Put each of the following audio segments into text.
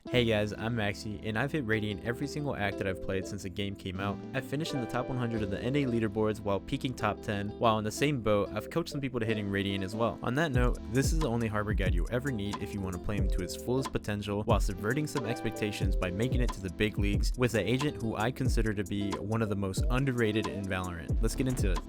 Hey guys, I'm Maxi, and I've hit Radiant every single act that I've played since the game came out. I've finished in the top 100 of the NA leaderboards while peaking top 10, while in the same boat, I've coached some people to hitting Radiant as well. On that note, this is the only harbor guide you'll ever need if you want to play him to its fullest potential while subverting some expectations by making it to the big leagues with an agent who I consider to be one of the most underrated in Valorant. Let's get into it.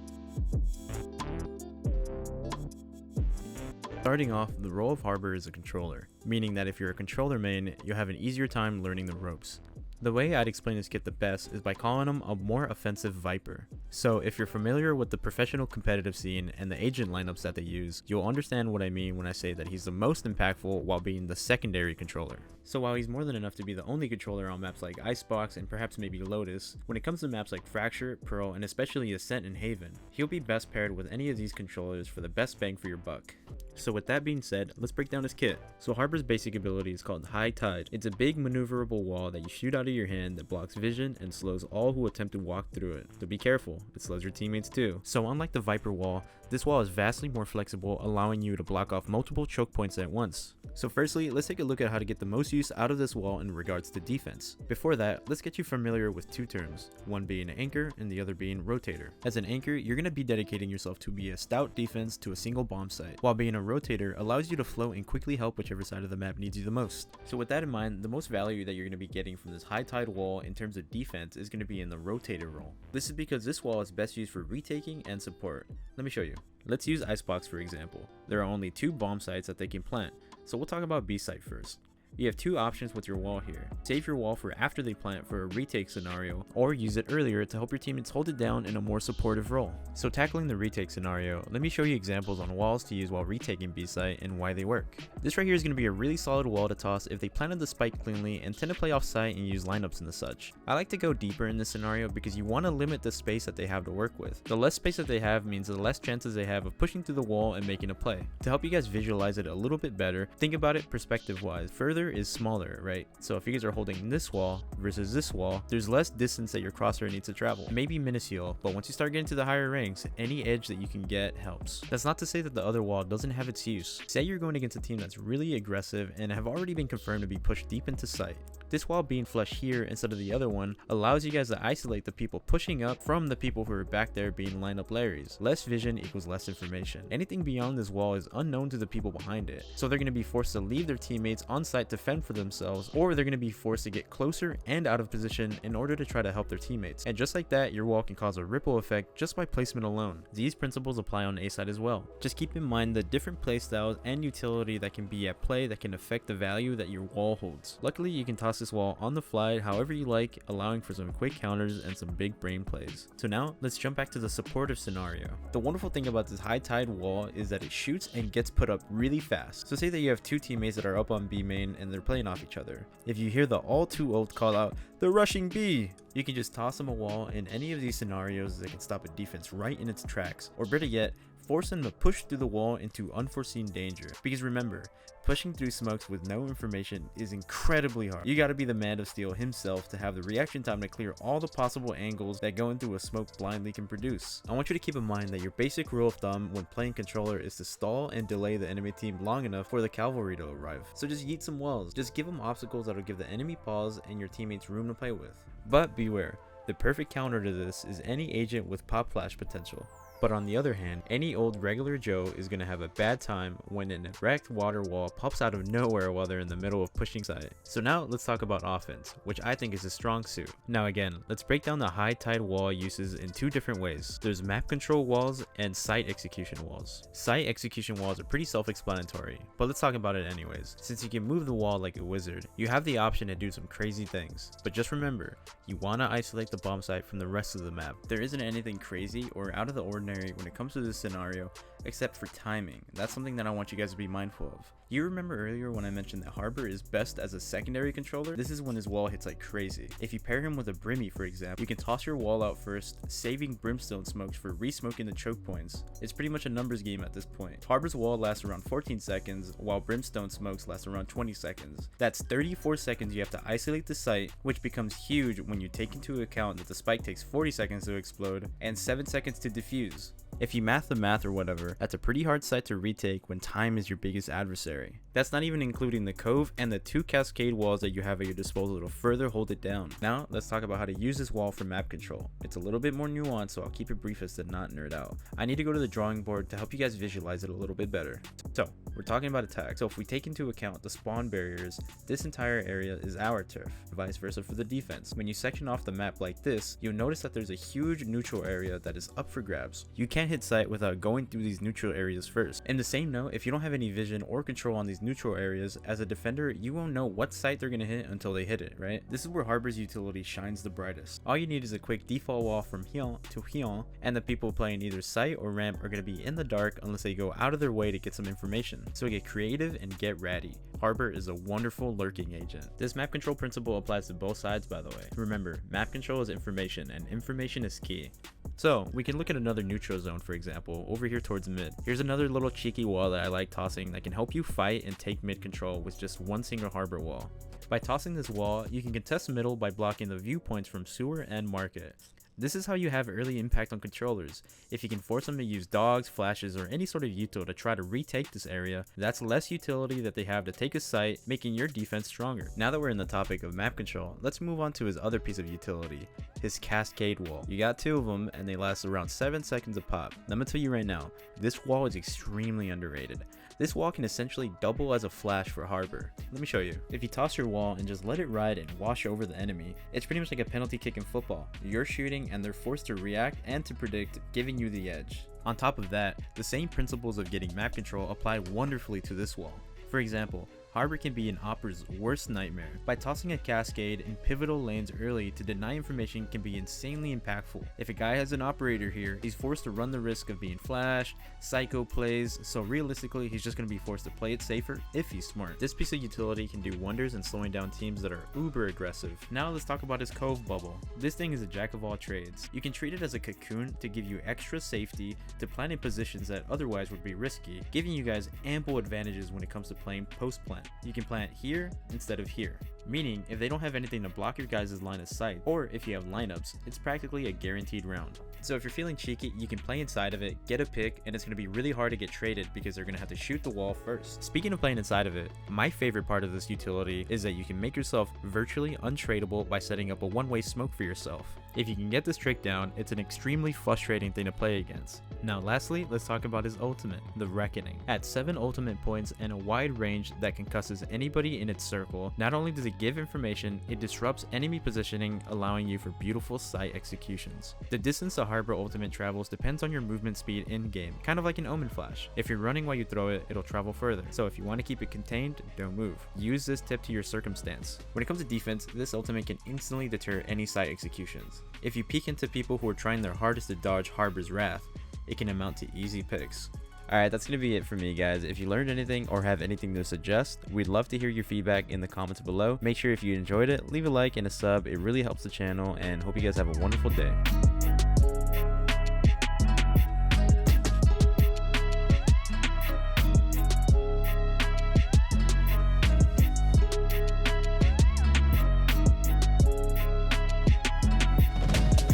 Starting off, the role of Harbor is a controller, meaning that if you're a controller main, you'll have an easier time learning the ropes. The way I'd explain this kit the best is by calling him a more offensive Viper. So if you're familiar with the professional competitive scene and the agent lineups that they use, you'll understand what I mean when I say that he's the most impactful while being the secondary controller. So while he's more than enough to be the only controller on maps like Icebox and perhaps maybe Lotus, when it comes to maps like Fracture, Pearl, and especially Ascent and Haven, he'll be best paired with any of these controllers for the best bang for your buck. So with that being said, let's break down his kit. So Harbor's basic ability is called High Tide. It's a big maneuverable wall that you shoot out of your hand that blocks vision and slows all who attempt to walk through it. So be careful, it slows your teammates too. So unlike the Viper wall, this wall is vastly more flexible, allowing you to block off multiple choke points at once. So firstly, let's take a look at how to get the most use out of this wall in regards to defense. Before that, let's get you familiar with two terms, one being anchor and the other being rotator. As an anchor, you're going to be dedicating yourself to be a stout defense to a single bomb site, while being a rotator allows you to float and quickly help whichever side of the map needs you the most. So with that in mind, the most value that you're going to be getting from this high tide wall in terms of defense is going to be in the rotator role. This is because this wall is best used for retaking and support. Let me show you. Let's use Icebox for example. There are only 2 bomb sites that they can plant, so we'll talk about B site first. You have 2 options with your wall here. Save your wall for after they plant for a retake scenario, or use it earlier to help your teammates hold it down in a more supportive role. So tackling the retake scenario, let me show you examples on walls to use while retaking B site and why they work. This right here is going to be a really solid wall to toss if they planted the spike cleanly and tend to play off site and use lineups and the such. I like to go deeper in this scenario because you want to limit the space that they have to work with. The less space that they have means the less chances they have of pushing through the wall and making a play. To help you guys visualize it a little bit better, think about it perspective wise. Further is smaller, right? So if you guys are holding this wall versus this wall, there's less distance that your crosshair needs to travel. It may be minuscule, but once you start getting to the higher ranks, any edge that you can get helps. That's not to say that the other wall doesn't have its use. Say you're going against a team that's really aggressive and have already been confirmed to be pushed deep into sight. This wall being flush here instead of the other one allows you guys to isolate the people pushing up from the people who are back there being lineup Larrys. Less vision equals less information. Anything beyond this wall is unknown to the people behind it, so they're going to be forced to leave their teammates on site to fend for themselves, or they're going to be forced to get closer and out of position in order to try to help their teammates. And just like that, your wall can cause a ripple effect just by placement alone. These principles apply on A side as well. Just keep in mind the different playstyles and utility that can be at play that can affect the value that your wall holds. Luckily, you can toss this wall on the fly however you like, allowing for some quick counters and some big brain plays. So now let's jump back to the supportive scenario. The wonderful thing about this high tide wall is that it shoots and gets put up really fast. So say that you have 2 teammates that are up on B main and they're playing off each other. If you hear the all too old call out, "They're rushing B," you can just toss them a wall in any of these scenarios that can stop a defense right in its tracks, or better yet, force them to push through the wall into unforeseen danger. Because remember, pushing through smokes with no information is incredibly hard. You gotta be the man of steel himself to have the reaction time to clear all the possible angles that going through a smoke blindly can produce. I want you to keep in mind that your basic rule of thumb when playing controller is to stall and delay the enemy team long enough for the cavalry to arrive. So just yeet some walls. Just give them obstacles that'll give the enemy pause and your teammates room to play with. But beware, the perfect counter to this is any agent with pop flash potential. But on the other hand, any old regular Joe is going to have a bad time when an erect water wall pops out of nowhere while they're in the middle of pushing side. So now let's talk about offense, which I think is a strong suit. Now again, let's break down the high tide wall uses in 2 different ways. There's map control walls and site execution walls. Site execution walls are pretty self-explanatory, but let's talk about it anyways. Since you can move the wall like a wizard, you have the option to do some crazy things. But just remember, you want to isolate the bomb site from the rest of the map. There isn't anything crazy or out of the ordinary when it comes to this scenario, except for timing. That's something that I want you guys to be mindful of. You remember earlier when I mentioned that Harbor is best as a secondary controller? This is when his wall hits like crazy. If you pair him with a Brimmy, for example, you can toss your wall out first, saving Brimstone smokes for re-smoking the choke points. It's pretty much a numbers game at this point. Harbor's wall lasts around 14 seconds, while Brimstone smokes last around 20 seconds. That's 34 seconds you have to isolate the site, which becomes huge when you take into account that the spike takes 40 seconds to explode and 7 seconds to defuse. If you math the math or whatever, that's a pretty hard site to retake when time is your biggest adversary. That's not even including the Cove and the 2 Cascade walls that you have at your disposal to further hold it down. Now let's talk about how to use this wall for map control. It's a little bit more nuanced, so I'll keep it briefest and not nerd out. I need to go to the drawing board to help you guys visualize it a little bit better. So we're talking about attack. So if we take into account the spawn barriers, this entire area is our turf, vice versa for the defense. When you section off the map like this, you'll notice that there's a huge neutral area that is up for grabs. You can't hit sight without going through these neutral areas first. In the same note, if you don't have any vision or control on these neutral areas, as a defender, you won't know what site they're going to hit until they hit it, right? This is where Harbor's utility shines the brightest. All you need is a quick default wall from here to here, and the people playing either site or ramp are going to be in the dark unless they go out of their way to get some information. So get creative and get ratty. Harbor is a wonderful lurking agent. This map control principle applies to both sides, by the way. Remember, map control is information, and information is key. So we can look at another neutral zone, for example, over here towards mid. Here's another little cheeky wall that I like tossing that can help you fight and take mid control with just one single Harbor wall. By tossing this wall, you can contest middle by blocking the viewpoints from SoaR and market. This is how you have early impact on controllers. If you can force them to use dogs, flashes, or any sort of util to try to retake this area, that's less utility that they have to take a site, making your defense stronger. Now that we're in the topic of map control, let's move on to his other piece of utility, his Cascade wall. You got 2 of them, and they last around 7 seconds a pop. Let me tell you right now, this wall is extremely underrated. This wall can essentially double as a flash for Harbor. Let me show you. If you toss your wall and just let it ride and wash over the enemy, it's pretty much like a penalty kick in football. You're shooting and they're forced to react and to predict, giving you the edge. On top of that, the same principles of getting map control apply wonderfully to this wall. For example, Harbor can be an opera's worst nightmare. By tossing a Cascade in pivotal lanes early to deny information can be insanely impactful. If a guy has an operator here, he's forced to run the risk of being flashed, psycho plays, so realistically he's just going to be forced to play it safer if he's smart. This piece of utility can do wonders in slowing down teams that are uber aggressive. Now let's talk about his Cove bubble. This thing is a jack of all trades. You can treat it as a cocoon to give you extra safety to plan in positions that otherwise would be risky, giving you guys ample advantages when it comes to playing post plant. You can plant here instead of here, meaning if they don't have anything to block your guys' line of sight, or if you have lineups, it's practically a guaranteed round. So if you're feeling cheeky, you can play inside of it, get a pick, and it's going to be really hard to get traded because they're going to have to shoot the wall first. Speaking of playing inside of it, my favorite part of this utility is that you can make yourself virtually untradeable by setting up a one-way smoke for yourself. If you can get this trick down, it's an extremely frustrating thing to play against. Now lastly, let's talk about his ultimate, the Reckoning. At 7 ultimate points and a wide range that concusses anybody in its circle, not only does it give information, it disrupts enemy positioning, allowing you for beautiful sight executions. The distance the Harbor ultimate travels depends on your movement speed in-game, kind of like an Omen flash. If you're running while you throw it, it'll travel further. So if you want to keep it contained, don't move. Use this tip to your circumstance. When it comes to defense, this ultimate can instantly deter any sight executions. If you peek into people who are trying their hardest to dodge Harbor's wrath, it can amount to easy picks. Alright, that's going to be it for me, guys. If you learned anything or have anything to suggest, we'd love to hear your feedback in the comments below. Make sure if you enjoyed it, leave a like and a sub. It really helps the channel, and hope you guys have a wonderful day.